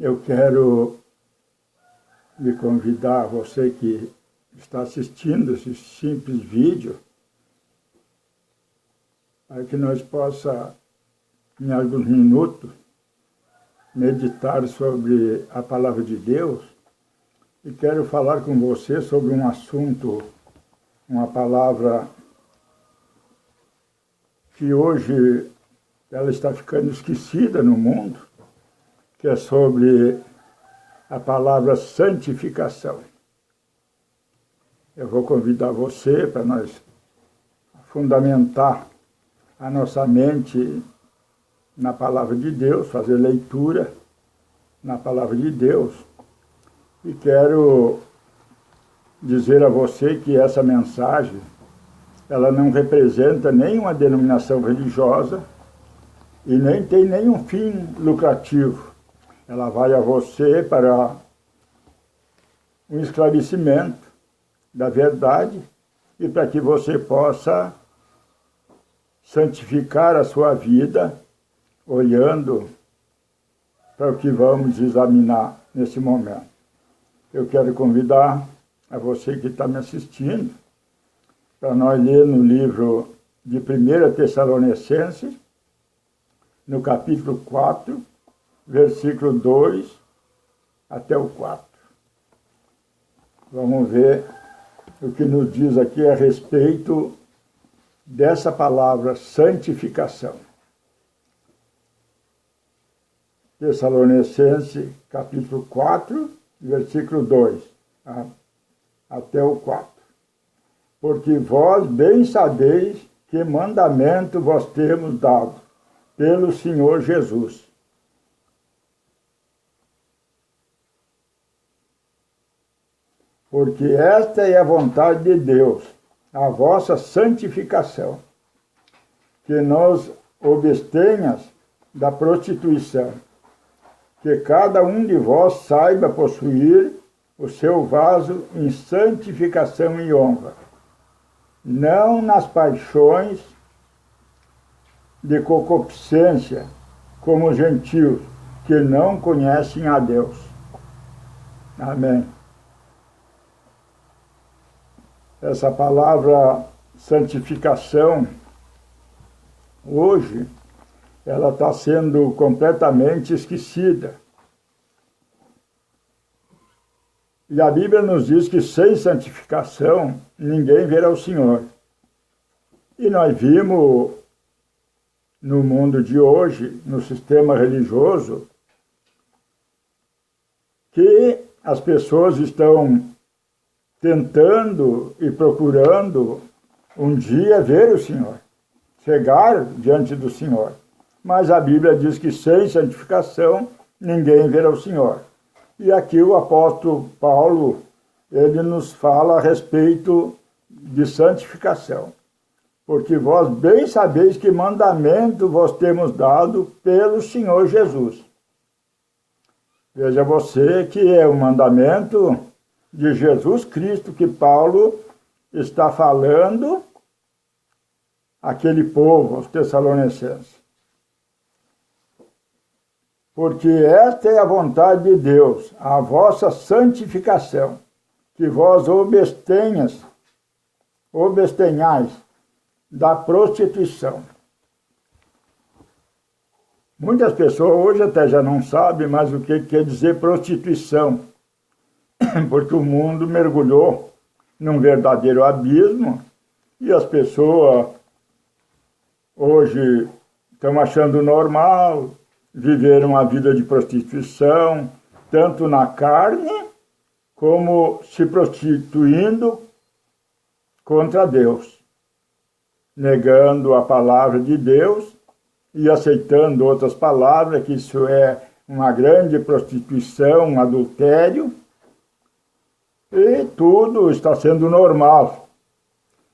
Eu quero lhe convidar, você que está assistindo esse simples vídeo, para que nós possa, em alguns minutos, meditar sobre a Palavra de Deus. E quero falar com você sobre um assunto, uma palavra que hoje ela está ficando esquecida no mundo, que é sobre a palavra santificação. Eu vou convidar você para nós fundamentar a nossa mente na Palavra de Deus, fazer leitura na Palavra de Deus. E quero dizer a você que essa mensagem, ela não representa nenhuma denominação religiosa e nem tem nenhum fim lucrativo. Ela vai a você para um esclarecimento da verdade e para que você possa santificar a sua vida olhando para o que vamos examinar nesse momento. Eu quero convidar a você que está me assistindo para nós ler no livro de 1 Tessalonicenses, no capítulo 4, versículo 2 até o 4. Vamos ver o que nos diz aqui a respeito dessa palavra santificação. Tessalonicenses, capítulo 4, versículo 2 até o 4. Porque vós bem sabeis que mandamento vos temos dado pelo Senhor Jesus. Porque esta é a vontade de Deus, a vossa santificação, que nos abstenhas da prostituição, que cada um de vós saiba possuir o seu vaso em santificação e honra, não nas paixões de concupiscência, como os gentios, que não conhecem a Deus. Amém. Essa palavra santificação, hoje, ela está sendo completamente esquecida. E a Bíblia nos diz que sem santificação, ninguém verá o Senhor. E nós vimos no mundo de hoje, no sistema religioso, que as pessoas estão tentando e procurando um dia ver o Senhor, chegar diante do Senhor. Mas a Bíblia diz que sem santificação ninguém verá o Senhor. E aqui o apóstolo Paulo, ele nos fala a respeito de santificação. Porque vós bem sabeis que mandamento vos temos dado pelo Senhor Jesus. Veja você que é o mandamento de Jesus Cristo que Paulo está falando àquele povo, aos Tessalonicenses. Porque esta é a vontade de Deus, a vossa santificação, que vós obstenhais da prostituição. Muitas pessoas hoje até já não sabem mais o que quer dizer prostituição, porque o mundo mergulhou num verdadeiro abismo e as pessoas hoje estão achando normal viver uma vida de prostituição, tanto na carne como se prostituindo contra Deus, negando a palavra de Deus e aceitando outras palavras, que isso é uma grande prostituição, um adultério, e tudo está sendo normal.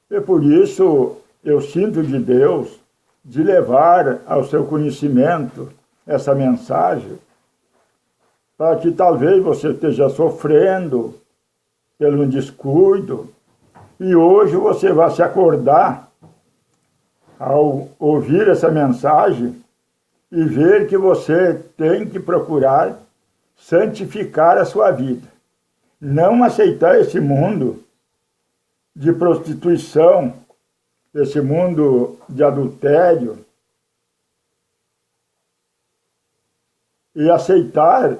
E por isso eu sinto de Deus de levar ao seu conhecimento essa mensagem, para que talvez você esteja sofrendo pelo descuido, e hoje você vai se acordar ao ouvir essa mensagem e ver que você tem que procurar santificar a sua vida. Não aceitar esse mundo de prostituição, esse mundo de adultério, e aceitar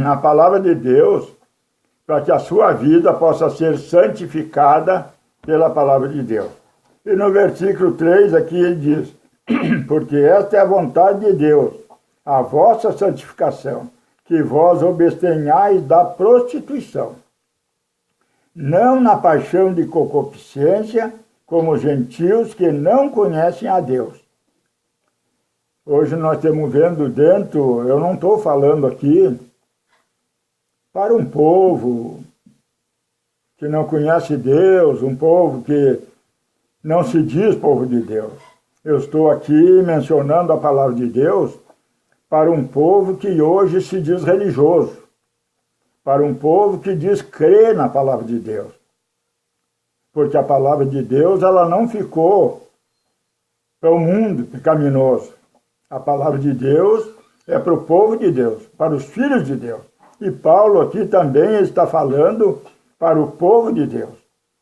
a palavra de Deus para que a sua vida possa ser santificada pela palavra de Deus. E no versículo 3 aqui ele diz, porque esta é a vontade de Deus, a vossa santificação, que vós abstenhais da prostituição, não na paixão de concupiscência, como os gentios que não conhecem a Deus. Hoje nós estamos vendo dentro, eu não estou falando aqui para um povo que não conhece Deus, um povo que não se diz povo de Deus. Eu estou aqui mencionando a palavra de Deus para um povo que hoje se diz religioso, para um povo que diz crer na palavra de Deus. Porque a palavra de Deus, ela não ficou para o mundo pecaminoso. A palavra de Deus é para o povo de Deus, para os filhos de Deus. E Paulo aqui também está falando para o povo de Deus.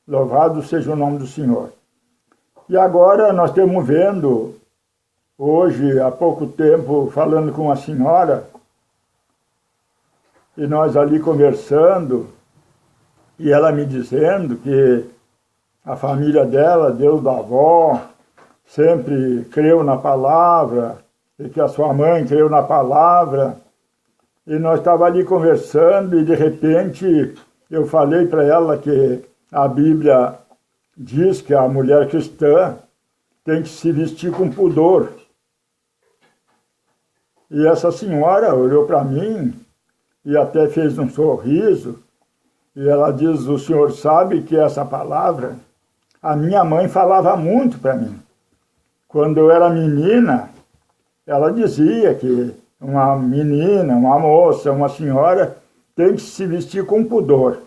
Louvado seja o nome do Senhor. E agora nós estamos vendo, hoje, há pouco tempo, falando com uma senhora, e nós ali conversando, e ela me dizendo que a família dela, Deus da avó, sempre creu na palavra, e que a sua mãe creu na palavra. E nós estávamos ali conversando e de repente eu falei para ela que a Bíblia diz que a mulher cristã tem que se vestir com pudor. E essa senhora olhou para mim e até fez um sorriso e ela diz, o senhor sabe que essa palavra a minha mãe falava muito para mim. Quando eu era menina, ela dizia que uma menina, uma moça, uma senhora tem que se vestir com pudor.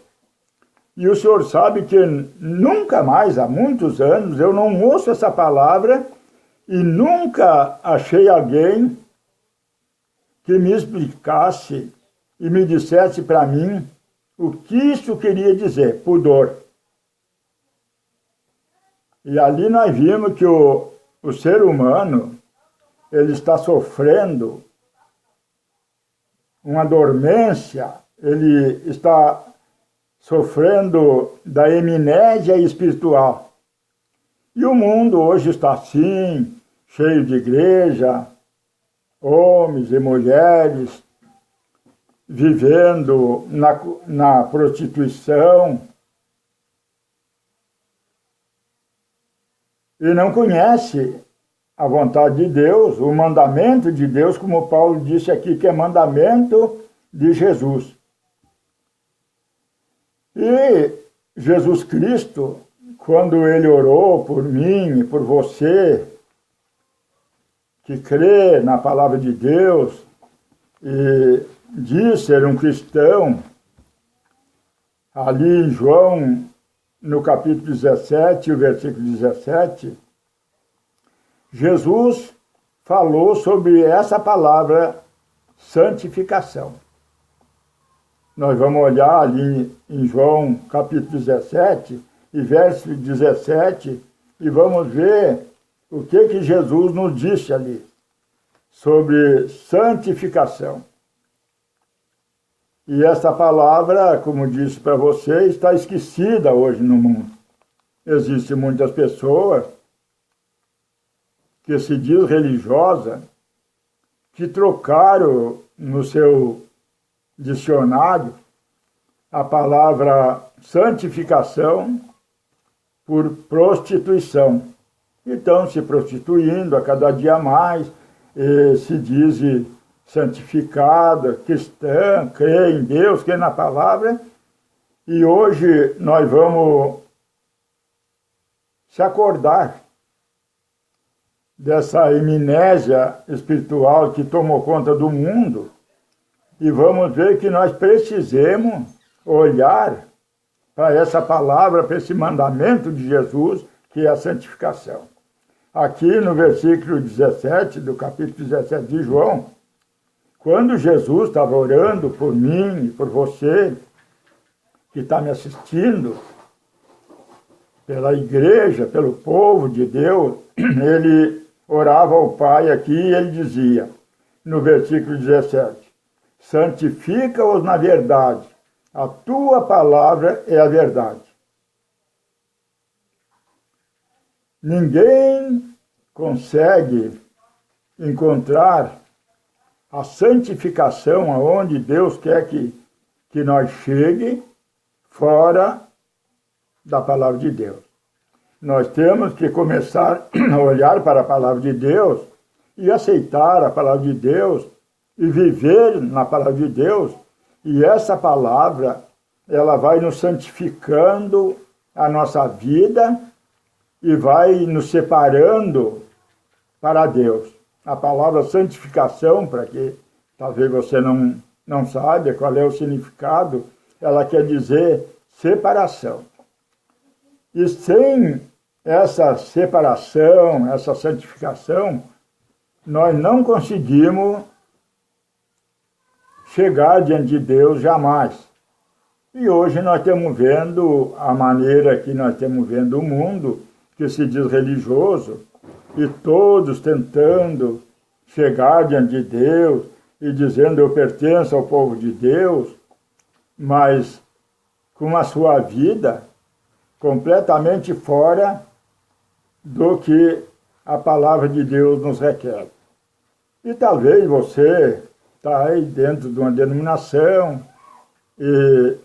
E o senhor sabe que nunca mais, há muitos anos, eu não ouço essa palavra e nunca achei alguém que me explicasse e me dissesse para mim o que isso queria dizer, pudor. E ali nós vimos que o ser humano, ele está sofrendo uma dormência, ele está sofrendo da amnésia espiritual. E o mundo hoje está assim, cheio de igreja, homens e mulheres vivendo na prostituição e não conhece a vontade de Deus, o mandamento de Deus, como Paulo disse aqui, que é mandamento de Jesus. E Jesus Cristo, quando ele orou por mim e por você, que crê na palavra de Deus e diz ser um cristão, ali em João, no capítulo 17, o versículo 17, Jesus falou sobre essa palavra santificação. Nós vamos olhar ali em João capítulo 17 e verso 17 e vamos ver o que Jesus nos disse ali sobre santificação. E essa palavra, como disse para você, está esquecida hoje no mundo. Existem muitas pessoas que se diz religiosa, que trocaram no seu dicionário a palavra santificação por prostituição. Então, se prostituindo a cada dia mais, se diz santificada, cristã, crê em Deus, crê na palavra, e hoje nós vamos se acordar dessa amnésia espiritual que tomou conta do mundo e vamos ver que nós precisamos olhar para essa palavra, para esse mandamento de Jesus, que é a santificação. Aqui no versículo 17, do capítulo 17 de João, quando Jesus estava orando por mim e por você, que está me assistindo, pela igreja, pelo povo de Deus, ele orava ao Pai aqui e ele dizia, no versículo 17, santifica-os na verdade, a tua palavra é a verdade. Ninguém consegue encontrar a santificação aonde Deus quer que nós chegue fora da palavra de Deus. Nós temos que começar a olhar para a palavra de Deus e aceitar a palavra de Deus e viver na palavra de Deus. E essa palavra, ela vai nos santificando a nossa vida e vai nos separando para Deus. A palavra santificação, para que talvez você não saiba qual é o significado, ela quer dizer separação. E sem essa separação, essa santificação, nós não conseguimos chegar diante de Deus jamais. E hoje nós estamos vendo a maneira que nós estamos vendo o mundo, que se diz religioso, e todos tentando chegar diante de Deus e dizendo eu pertenço ao povo de Deus, mas com a sua vida completamente fora do que a palavra de Deus nos requer. E talvez você está aí dentro de uma denominação e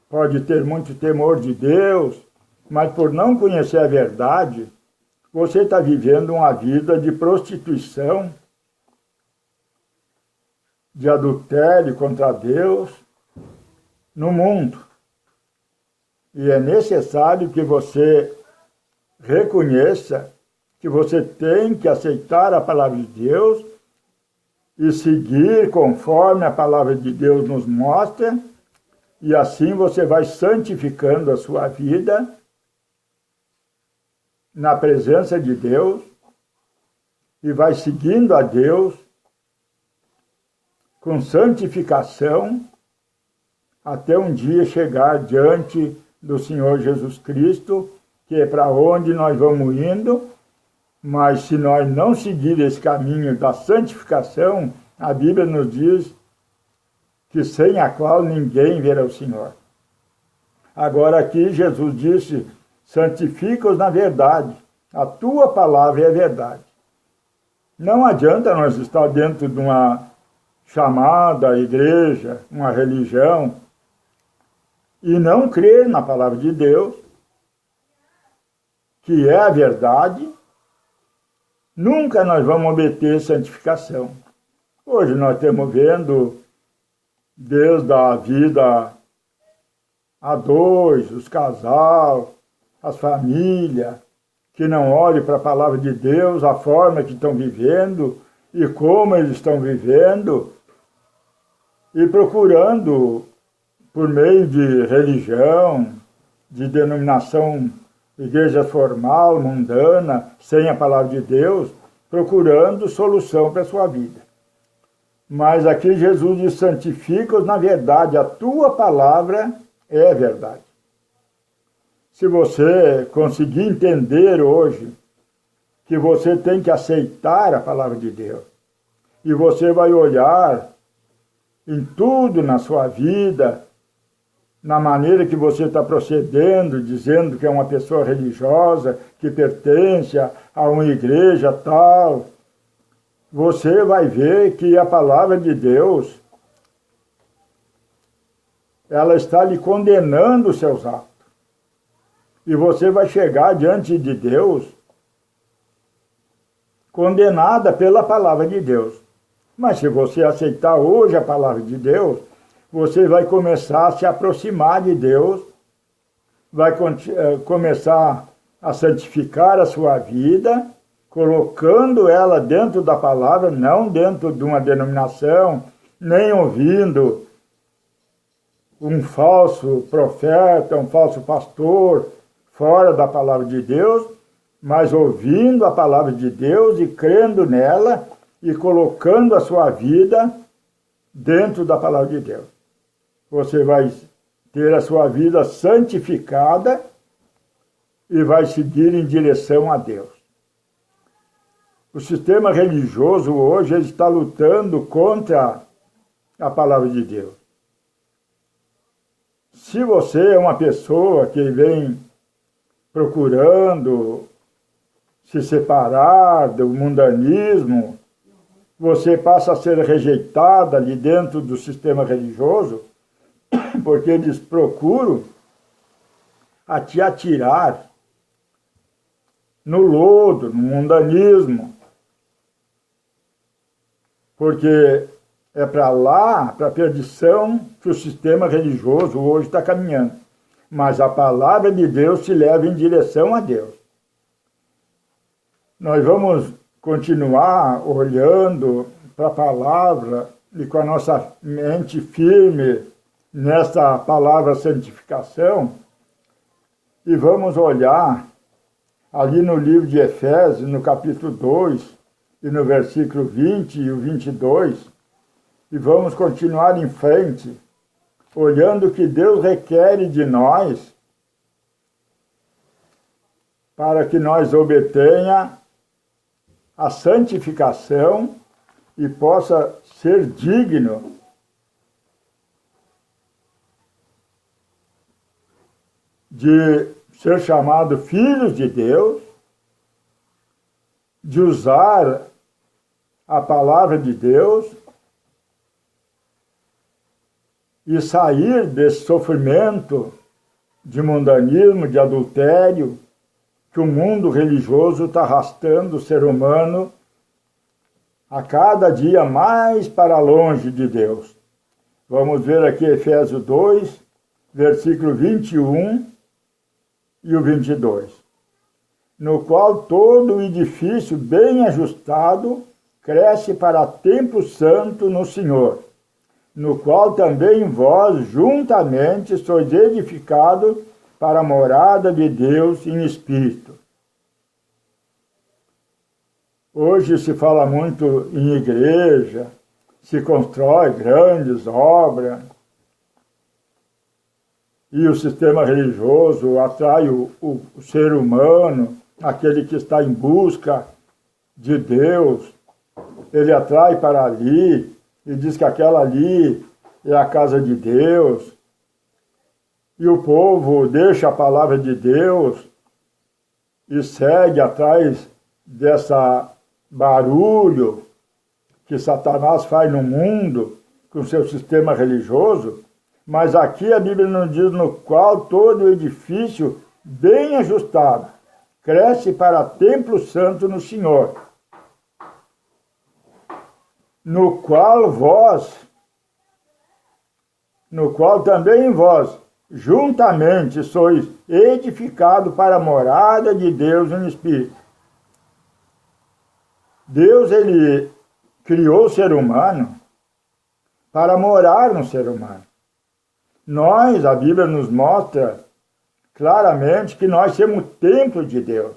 pode ter muito temor de Deus, mas por não conhecer a verdade, você está vivendo uma vida de prostituição, de adultério contra Deus no mundo. E é necessário que você reconheça que você tem que aceitar a palavra de Deus e seguir conforme a palavra de Deus nos mostra, e assim você vai santificando a sua vida na presença de Deus e vai seguindo a Deus com santificação até um dia chegar diante do Senhor Jesus Cristo, que é para onde nós vamos indo, mas se nós não seguir esse caminho da santificação, a Bíblia nos diz que sem a qual ninguém verá o Senhor. Agora aqui Jesus disse, santifica-os na verdade, a tua palavra é a verdade. Não adianta nós estar dentro de uma chamada igreja, uma religião, e não crer na palavra de Deus, que é a verdade, nunca nós vamos obter santificação. Hoje nós estamos vendo, desde a vida a dois, os casais, as famílias, que não olham para a palavra de Deus, a forma que estão vivendo e como eles estão vivendo, e procurando, por meio de religião, de denominação, igreja formal, mundana, sem a palavra de Deus, procurando solução para a sua vida. Mas aqui Jesus diz, santifica-os na verdade, a tua palavra é verdade. Se você conseguir entender hoje que você tem que aceitar a palavra de Deus, e você vai olhar em tudo na sua vida, na maneira que você está procedendo, dizendo que é uma pessoa religiosa, que pertence a uma igreja tal, você vai ver que a palavra de Deus, ela está lhe condenando os seus atos. E você vai chegar diante de Deus condenada pela palavra de Deus. Mas se você aceitar hoje a palavra de Deus, você vai começar a se aproximar de Deus, vai começar a santificar a sua vida, colocando ela dentro da palavra, não dentro de uma denominação, nem ouvindo um falso profeta, um falso pastor, fora da palavra de Deus, mas ouvindo a palavra de Deus e crendo nela e colocando a sua vida dentro da palavra de Deus. Você vai ter a sua vida santificada e vai seguir em direção a Deus. O sistema religioso hoje está lutando contra a palavra de Deus. Se você é uma pessoa que vem procurando se separar do mundanismo, você passa a ser rejeitada ali dentro do sistema religioso, porque eles procuram a te atirar no lodo, no mundanismo, porque é para lá, para a perdição, que o sistema religioso hoje está caminhando. Mas a palavra de Deus te leva em direção a Deus. Nós vamos continuar olhando para a palavra e com a nossa mente firme nessa palavra santificação, e vamos olhar ali no livro de Efésios, no capítulo 2, e no versículo 20 e o 22, e vamos continuar em frente, olhando o que Deus requer de nós, para que nós obtenha a santificação e possa ser digno de ser chamado filhos de Deus, de usar a palavra de Deus e sair desse sofrimento de mundanismo, de adultério, que o mundo religioso está arrastando o ser humano a cada dia mais para longe de Deus. Vamos ver aqui Efésios 2, versículo 21 e o 22. No qual todo o edifício bem ajustado cresce para templo santo no Senhor, no qual também vós juntamente sois edificados para a morada de Deus em Espírito. Hoje se fala muito em igreja, se constrói grandes obras, e o sistema religioso atrai o ser humano, aquele que está em busca de Deus, ele atrai para ali e diz que aquela ali é a casa de Deus. E o povo deixa a palavra de Deus e segue atrás dessa barulho que Satanás faz no mundo com seu sistema religioso, mas aqui a Bíblia nos diz no qual todo o edifício bem ajustado cresce para templo santo no Senhor, no qual também vós juntamente sois edificados para a morada de Deus no Espírito. Deus, ele criou o ser humano para morar no ser humano. Nós, a Bíblia nos mostra claramente que nós somos templo de Deus.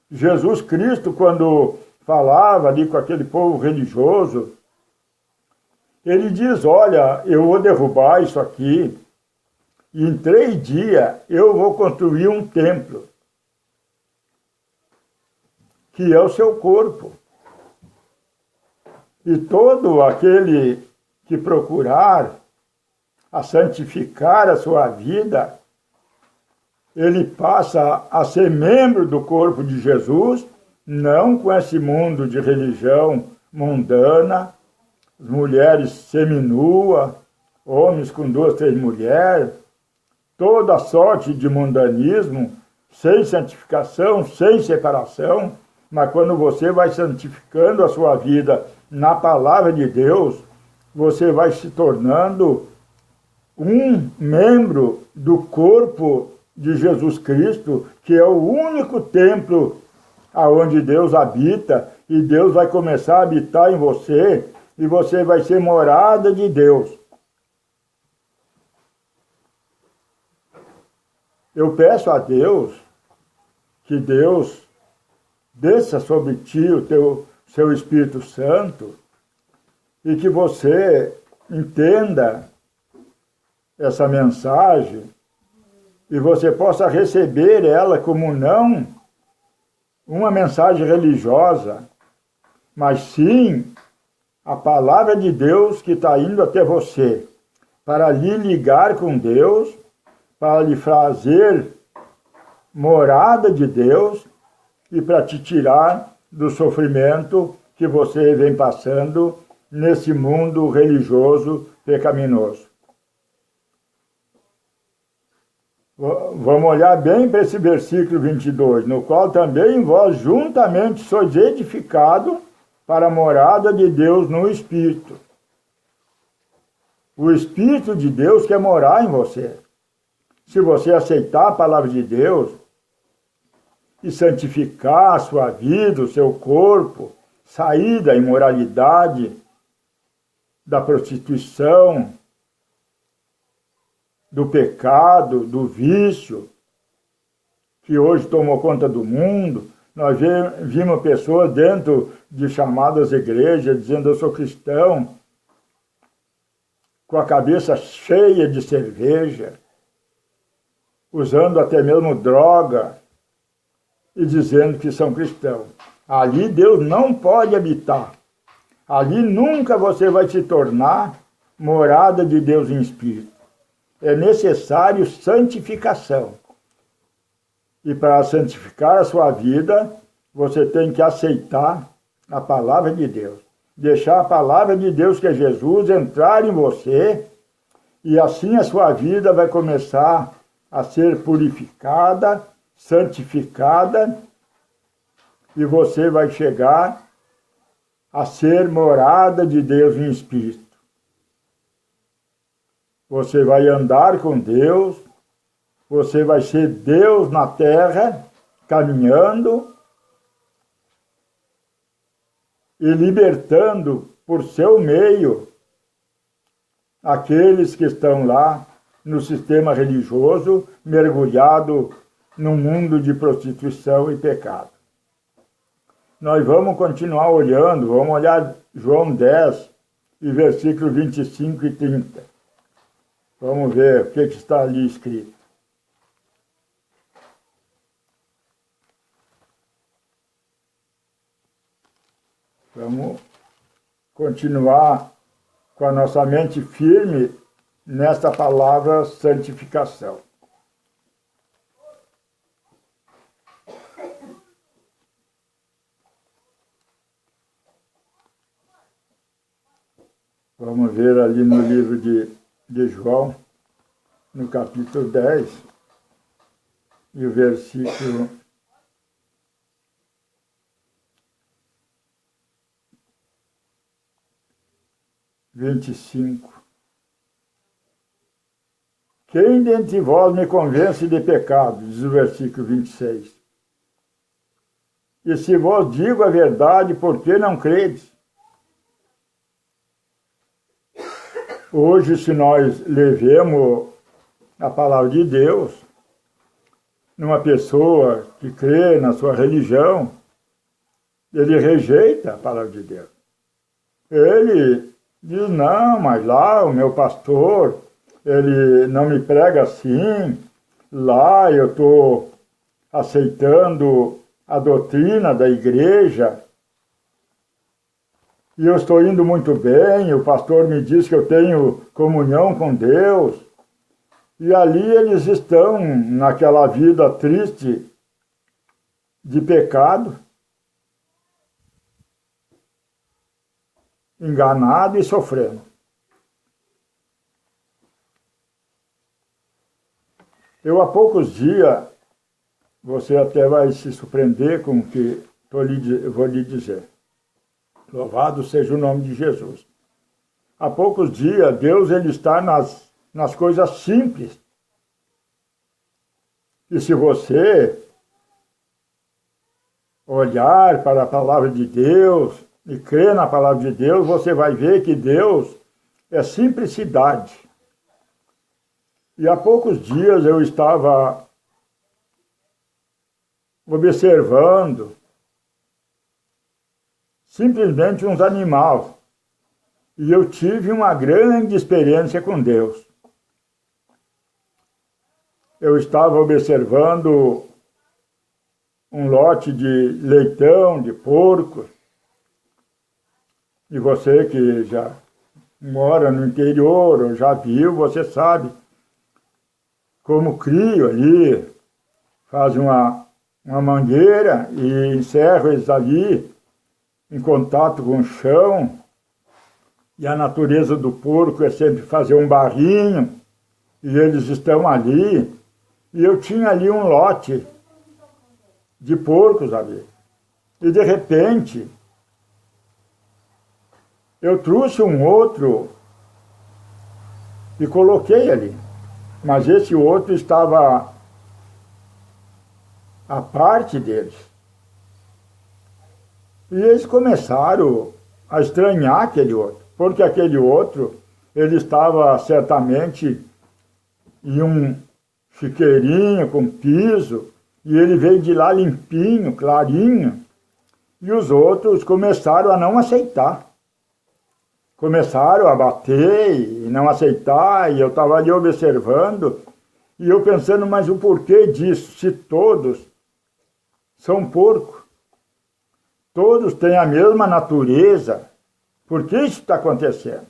Jesus Cristo, quando falava ali com aquele povo religioso, ele diz, olha, eu vou derrubar isso aqui, e em 3 dias eu vou construir um templo, que é o seu corpo. E todo aquele que procurar a santificar a sua vida, ele passa a ser membro do corpo de Jesus, não com esse mundo de religião mundana, mulheres seminuas, homens com 2, 3 mulheres, toda sorte de mundanismo, sem santificação, sem separação, mas quando você vai santificando a sua vida na palavra de Deus, você vai se tornando um membro do corpo de Jesus Cristo, que é o único templo aonde Deus habita, e Deus vai começar a habitar em você, e você vai ser morada de Deus. Eu peço a Deus que Deus desça sobre ti o seu Espírito Santo, e que você entenda essa mensagem e você possa receber ela como não uma mensagem religiosa, mas sim a palavra de Deus que está indo até você, para lhe ligar com Deus, para lhe fazer morada de Deus e para te tirar do sofrimento que você vem passando nesse mundo religioso pecaminoso. Vamos olhar bem para esse versículo 22, no qual também vós juntamente sois edificados para a morada de Deus no Espírito. O Espírito de Deus quer morar em você. Se você aceitar a palavra de Deus e santificar a sua vida, o seu corpo, sair da imoralidade, da prostituição, do pecado, do vício, que hoje tomou conta do mundo. Nós vimos pessoas dentro de chamadas igrejas dizendo: eu sou cristão, com a cabeça cheia de cerveja, usando até mesmo droga e dizendo que são cristãos. Ali Deus não pode habitar. Ali nunca você vai se tornar morada de Deus em espírito. É necessário santificação. E para santificar a sua vida, você tem que aceitar a palavra de Deus. Deixar a palavra de Deus, que é Jesus, entrar em você, e assim a sua vida vai começar a ser purificada, santificada, e você vai chegar a ser morada de Deus em espírito. Você vai andar com Deus, você vai ser Deus na terra, caminhando e libertando por seu meio aqueles que estão lá no sistema religioso, mergulhado num mundo de prostituição e pecado. Nós vamos continuar olhando, vamos olhar João 10, e versículo 25 e 30. Vamos ver o que está ali escrito. Vamos continuar com a nossa mente firme nesta palavra santificação. Vamos ver ali no livro de João, no capítulo 10, e o versículo 25. Quem dentre vós me convence de pecado? Diz o versículo 26. E se vos digo a verdade, por que não credes? Hoje, se nós levemos a palavra de Deus numa pessoa que crê na sua religião, ele rejeita a palavra de Deus. Ele diz: não, mas lá o meu pastor, ele não me prega assim, lá eu estou aceitando a doutrina da igreja, e eu estou indo muito bem, o pastor me diz que eu tenho comunhão com Deus. E ali eles estão naquela vida triste de pecado, enganado e sofrendo. Eu há poucos dias, você até vai se surpreender com o que vou lhe dizer. Louvado seja o nome de Jesus. Há poucos dias, Deus ele está nas coisas simples. E se você olhar para a palavra de Deus e crer na palavra de Deus, você vai ver que Deus é simplicidade. E há poucos dias eu estava observando simplesmente uns animais E eu tive uma grande experiência com Deus. Eu estava observando um lote de leitão, de porco. E você que já mora no interior, ou já viu, você sabe como crio ali, faz uma mangueira e encerra eles ali em contato com o chão. E a natureza do porco é sempre fazer um barrinho, e eles estão ali. E eu tinha ali um lote de porcos ali. E de repente, eu trouxe um outro e coloquei ali. Mas esse outro estava à parte deles. E eles começaram a estranhar aquele outro, porque aquele outro, ele estava certamente em um chiqueirinho com piso, e ele veio de lá limpinho, clarinho, e os outros começaram a não aceitar. Começaram a bater e não aceitar, e eu estava ali observando, e eu pensando, mas o porquê disso, se todos são porcos? Todos têm a mesma natureza, por que isso está acontecendo?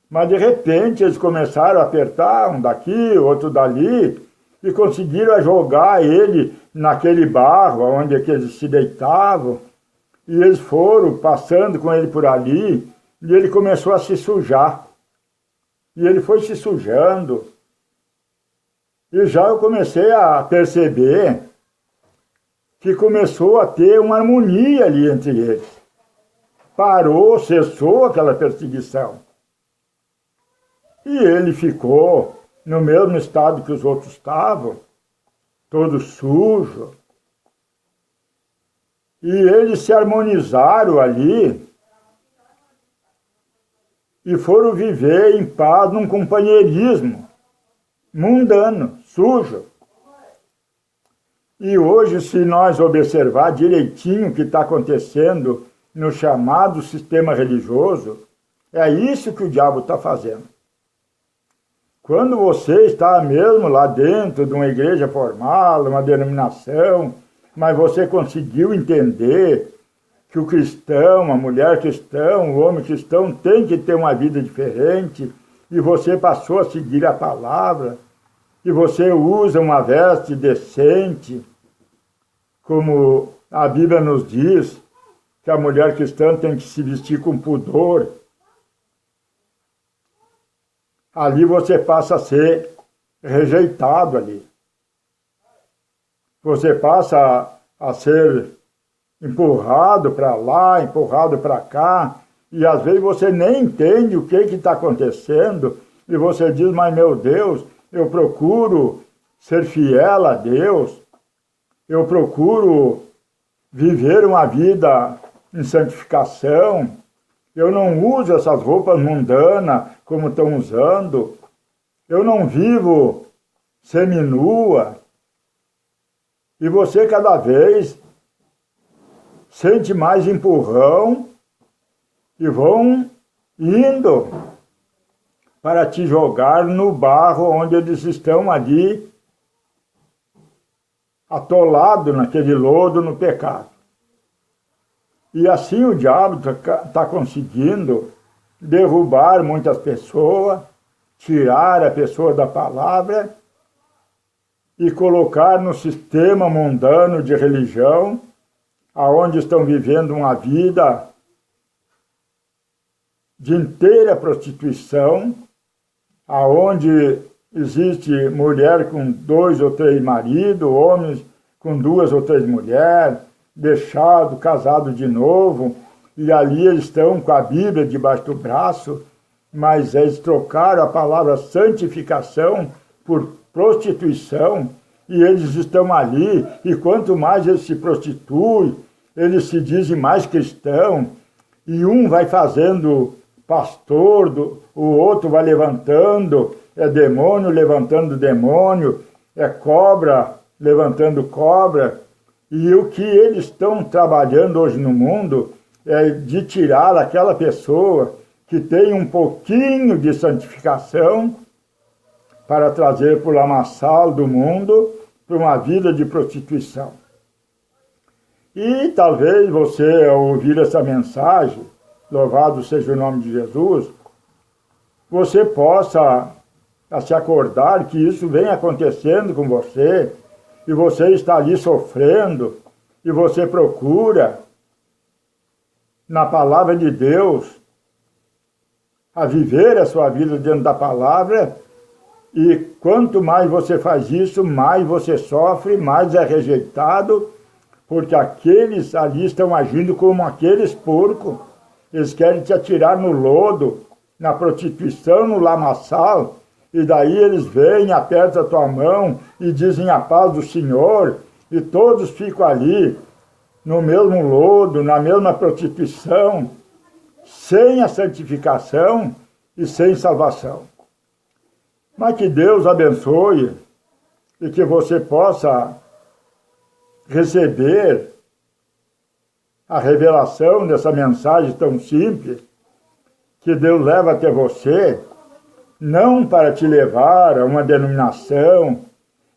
Mas de repente eles começaram a apertar, um daqui, outro dali, e conseguiram jogar ele naquele barro onde é que eles se deitavam, e eles foram passando com ele por ali, e ele começou a se sujar. E ele foi se sujando. E já eu comecei a perceber que começou a ter uma harmonia ali entre eles. Parou, cessou aquela perseguição. E ele ficou no mesmo estado que os outros estavam, todo sujo. E eles se harmonizaram ali e foram viver em paz num companheirismo mundano, sujo. E hoje, se nós observar direitinho o que está acontecendo no chamado sistema religioso, é isso que o diabo está fazendo. Quando você está mesmo lá dentro de uma igreja formal, uma denominação, mas você conseguiu entender que o cristão, a mulher cristã, o homem cristão tem que ter uma vida diferente, e você passou a seguir a palavra, e você usa uma veste decente, como a Bíblia nos diz, que a mulher cristã tem que se vestir com pudor, ali você passa a ser rejeitado ali. Você passa a ser empurrado para lá, empurrado para cá, e às vezes você nem entende o que está acontecendo, e você diz, mas meu Deus, eu procuro ser fiel a Deus, eu procuro viver uma vida em santificação, eu não uso essas roupas mundanas como estão usando, eu não vivo seminua, e você cada vez sente mais empurrão e vão indo para te jogar no barro onde eles estão ali, atolados naquele lodo, no pecado. E assim o diabo está conseguindo derrubar muitas pessoas, tirar a pessoa da palavra e colocar no sistema mundano de religião, aonde estão vivendo uma vida de inteira prostituição, aonde existe mulher com 2 ou 3 maridos, homens com 2 ou 3 mulheres, deixado, casado de novo, e ali eles estão com a Bíblia debaixo do braço, mas eles trocaram a palavra santificação por prostituição, e eles estão ali, e quanto mais eles se prostituem, eles se dizem mais cristão, e um vai fazendo pastor, o outro vai levantando, é demônio levantando demônio, é cobra levantando cobra, e o que eles estão trabalhando hoje no mundo é de tirar aquela pessoa que tem um pouquinho de santificação para trazer para o lamaçal do mundo para uma vida de prostituição. E talvez você, ao ouvir essa mensagem, louvado seja o nome de Jesus, você possa se acordar que isso vem acontecendo com você, e você está ali sofrendo, e você procura, na palavra de Deus, a viver a sua vida dentro da palavra, e quanto mais você faz isso, mais você sofre, mais é rejeitado, porque aqueles ali estão agindo como aqueles porcos. Eles querem te atirar no lodo, na prostituição, no lamaçal, e daí eles vêm, apertam a tua mão e dizem a paz do Senhor, e todos ficam ali, no mesmo lodo, na mesma prostituição, sem a santificação e sem salvação. Mas que Deus abençoe e que você possa receber a revelação dessa mensagem tão simples que Deus leva até você, não para te levar a uma denominação,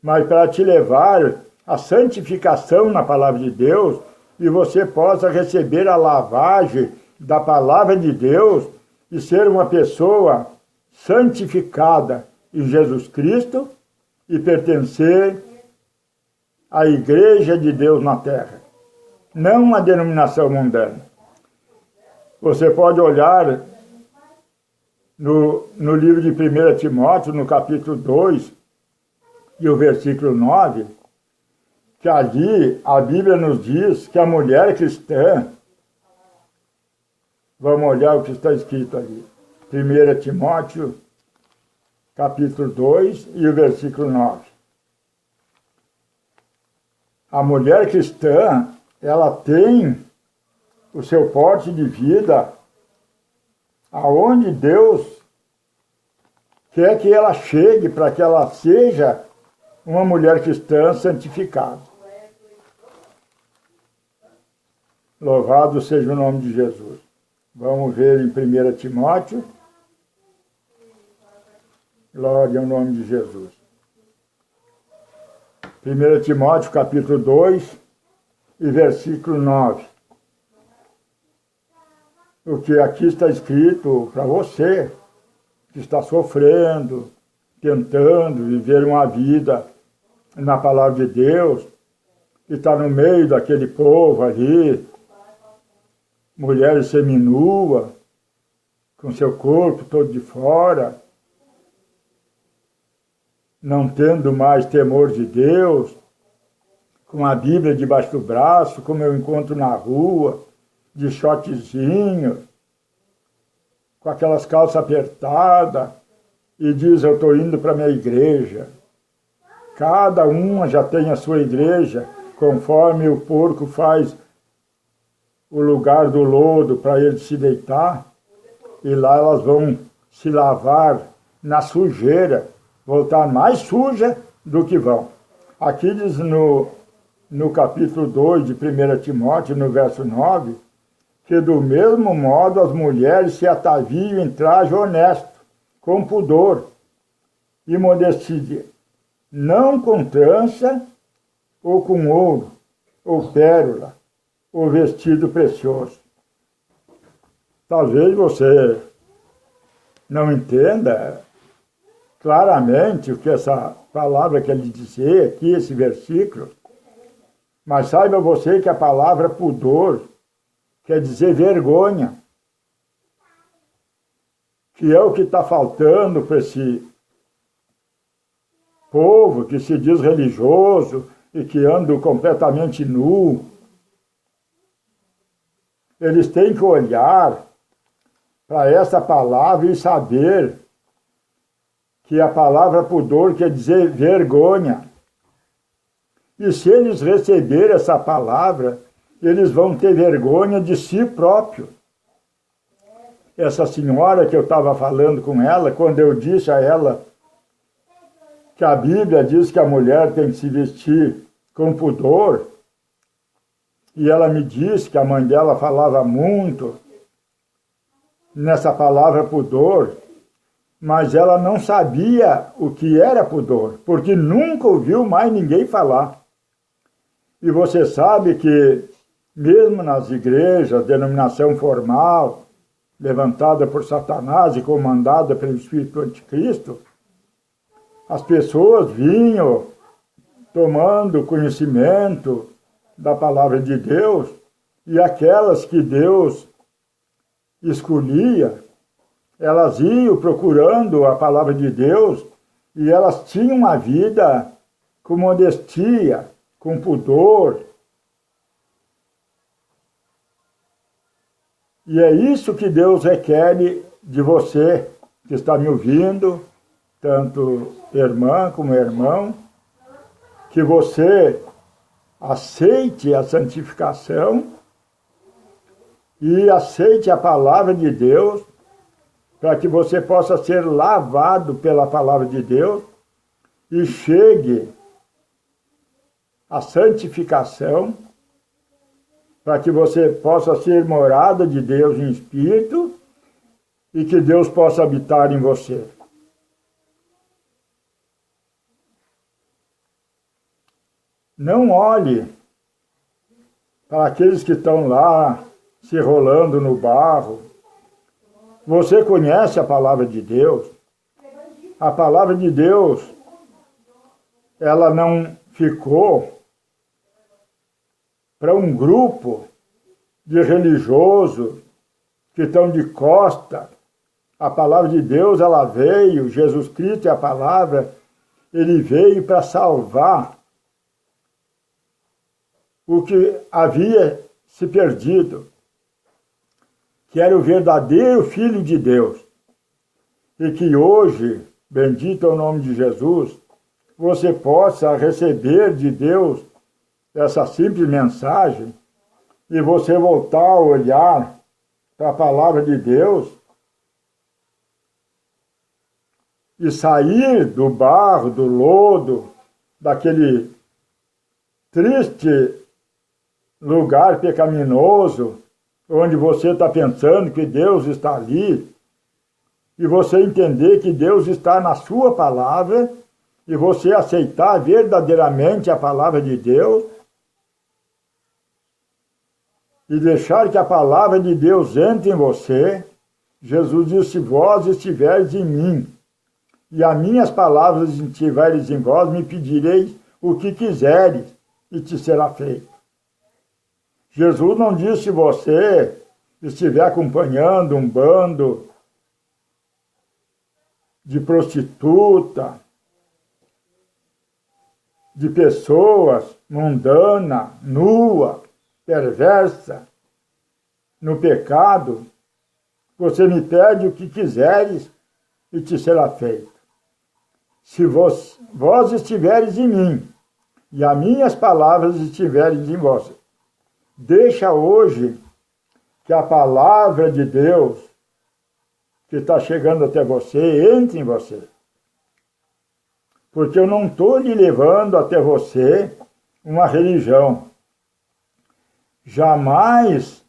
mas para te levar à santificação na palavra de Deus, e você possa receber a lavagem da palavra de Deus e ser uma pessoa santificada em Jesus Cristo e pertencer à Igreja de Deus na terra, não uma denominação mundana. Você pode olhar no livro de 1 Timóteo, no capítulo 2, e o versículo 9, que ali a Bíblia nos diz que a mulher cristã, vamos olhar o que está escrito ali, 1 Timóteo, capítulo 2 e o versículo 9. A mulher cristã, ela tem o seu porte de vida aonde Deus quer que ela chegue para que ela seja uma mulher cristã santificada. Louvado seja o nome de Jesus. Vamos ver em 1 Timóteo. Glória ao nome de Jesus. 1 Timóteo, capítulo 2 e versículo 9. O que aqui está escrito para você, que está sofrendo, tentando viver uma vida na palavra de Deus, que está no meio daquele povo ali, mulheres seminuas, com seu corpo todo de fora, não tendo mais temor de Deus, com a Bíblia debaixo do braço, como eu encontro na rua, de shortzinho, com aquelas calças apertadas, e diz, eu estou indo para a minha igreja. Cada uma já tem a sua igreja, conforme o porco faz o lugar do lodo para ele se deitar, e lá elas vão se lavar na sujeira, voltar mais suja do que vão. Aqui diz no capítulo 2 de 1 Timóteo, no verso 9, que do mesmo modo as mulheres se ataviam em traje honesto, com pudor e modestia, não com trança ou com ouro, ou pérola, ou vestido precioso. Talvez você não entenda claramente o que essa palavra quer lhe dizer aqui, esse versículo, mas saiba você que a palavra pudor quer dizer vergonha, que é o que está faltando para esse povo que se diz religioso e que anda completamente nu. Eles têm que olhar para essa palavra e saber que a palavra pudor quer dizer vergonha. E se eles receberem essa palavra, eles vão ter vergonha de si próprio. Essa senhora que eu estava falando com ela, quando eu disse a ela que a Bíblia diz que a mulher tem que se vestir com pudor, e ela me disse que a mãe dela falava muito nessa palavra pudor, mas ela não sabia o que era pudor, porque nunca ouviu mais ninguém falar. E você sabe que, mesmo nas igrejas, denominação formal, levantada por Satanás e comandada pelo Espírito Anticristo, as pessoas vinham tomando conhecimento da palavra de Deus, e aquelas que Deus escolhia, elas iam procurando a palavra de Deus, e elas tinham uma vida com modestia, com pudor. E é isso que Deus requer de você, que está me ouvindo, tanto irmã como irmão, que você aceite a santificação e aceite a palavra de Deus, para que você possa ser lavado pela palavra de Deus e chegue à santificação, para que você possa ser morada de Deus em espírito e que Deus possa habitar em você. Não olhe para aqueles que estão lá se rolando no barro. Você conhece a palavra de Deus? A palavra de Deus, ela não ficou para um grupo de religiosos que estão de costa. A palavra de Deus, ela veio, Jesus Cristo é a palavra, ele veio para salvar o que havia se perdido, que era o verdadeiro Filho de Deus. E que hoje, bendito é o nome de Jesus, você possa receber de Deus essa simples mensagem e você voltar a olhar para a palavra de Deus e sair do barro, do lodo, daquele triste lugar pecaminoso, onde você está pensando que Deus está ali, e você entender que Deus está na sua palavra, e você aceitar verdadeiramente a palavra de Deus, e deixar que a palavra de Deus entre em você. Jesus disse: se vós estiveres em mim, e as minhas palavras estiveres em vós, me pedireis o que quiseres, e te será feito. Jesus não disse: se você estiver acompanhando um bando de prostituta, de pessoas mundana, nua, perversa, no pecado, você me pede o que quiseres e te será feito. Se vós estiveres em mim e as minhas palavras estiverem em vós, deixa hoje que a palavra de Deus que está chegando até você entre em você. Porque eu não estou lhe levando até você uma religião. Jamais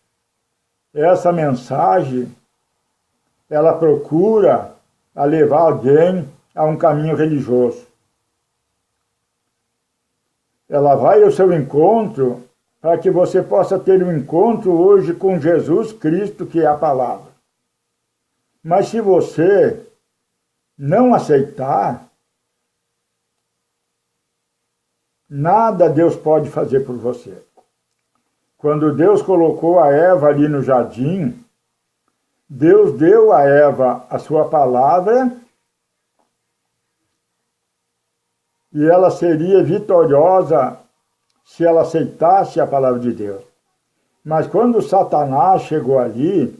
essa mensagem ela procura a levar alguém a um caminho religioso. Ela vai ao seu encontro para que você possa ter um encontro hoje com Jesus Cristo, que é a palavra. Mas se você não aceitar, nada Deus pode fazer por você. Quando Deus colocou a Eva ali no jardim, Deus deu a Eva a sua palavra e ela seria vitoriosa se ela aceitasse a palavra de Deus. Mas quando Satanás chegou ali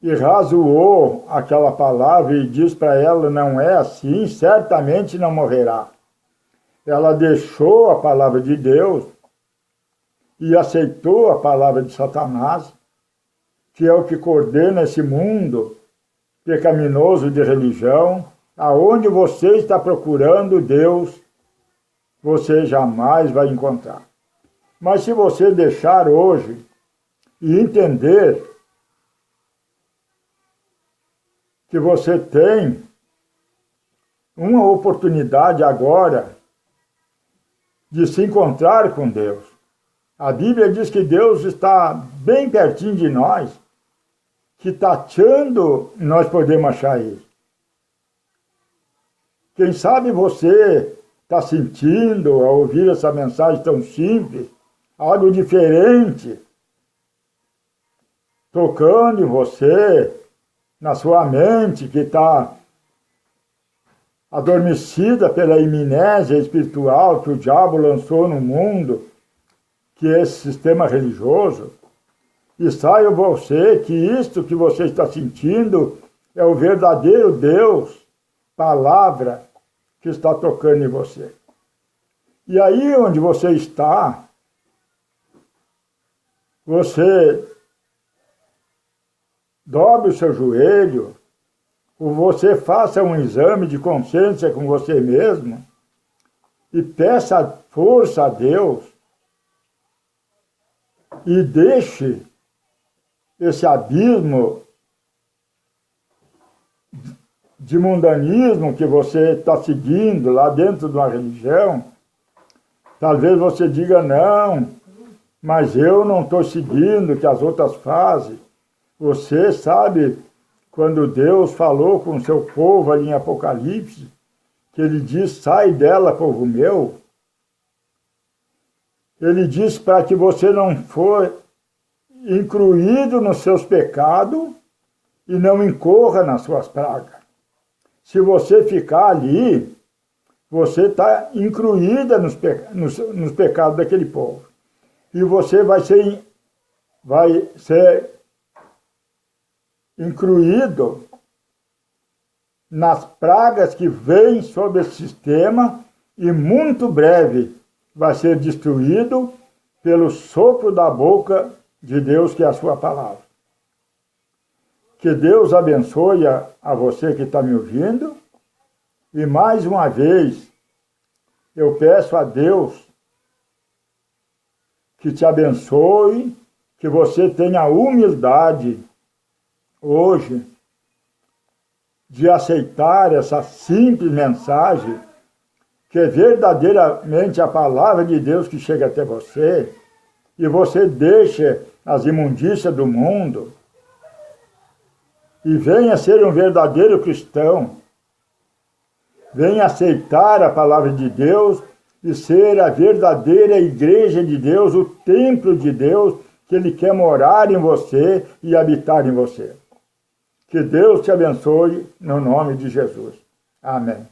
e razoou aquela palavra e disse para ela: não é assim, certamente não morrerá. Ela deixou a palavra de Deus e aceitou a palavra de Satanás, que é o que coordena esse mundo pecaminoso de religião. Aonde você está procurando Deus, você jamais vai encontrar. Mas se você deixar hoje e entender que você tem uma oportunidade agora de se encontrar com Deus. A Bíblia diz que Deus está bem pertinho de nós, que tateando nós podemos achar Ele. Quem sabe você está sentindo, ao ouvir essa mensagem tão simples, algo diferente, tocando em você, na sua mente, que está adormecida pela amnésia espiritual que o diabo lançou no mundo, que é esse sistema religioso, e saiba você que isto que você está sentindo é o verdadeiro Deus, palavra, que está tocando em você. E aí onde você está, você dobre o seu joelho, ou você faça um exame de consciência com você mesmo e peça força a Deus e deixe esse abismo de mundanismo que você está seguindo lá dentro de uma religião. Talvez você diga, não, mas eu não estou seguindo o que as outras fazem. Você sabe, quando Deus falou com o seu povo ali em Apocalipse, que ele diz, sai dela, povo meu. Ele diz para que você não for incluído nos seus pecados e não incorra nas suas pragas. Se você ficar ali, você está incluída nos pecados daquele povo. E você vai ser incluído nas pragas que vêm sobre esse sistema e muito breve vai ser destruído pelo sopro da boca de Deus, que é a sua palavra. Que Deus abençoe a você que está me ouvindo. E mais uma vez, eu peço a Deus que te abençoe, que você tenha humildade hoje de aceitar essa simples mensagem, que é verdadeiramente a palavra de Deus que chega até você, e você deixa as imundícias do mundo e venha ser um verdadeiro cristão. Venha aceitar a palavra de Deus e ser a verdadeira igreja de Deus, o templo de Deus, que Ele quer morar em você e habitar em você. Que Deus te abençoe no nome de Jesus. Amém.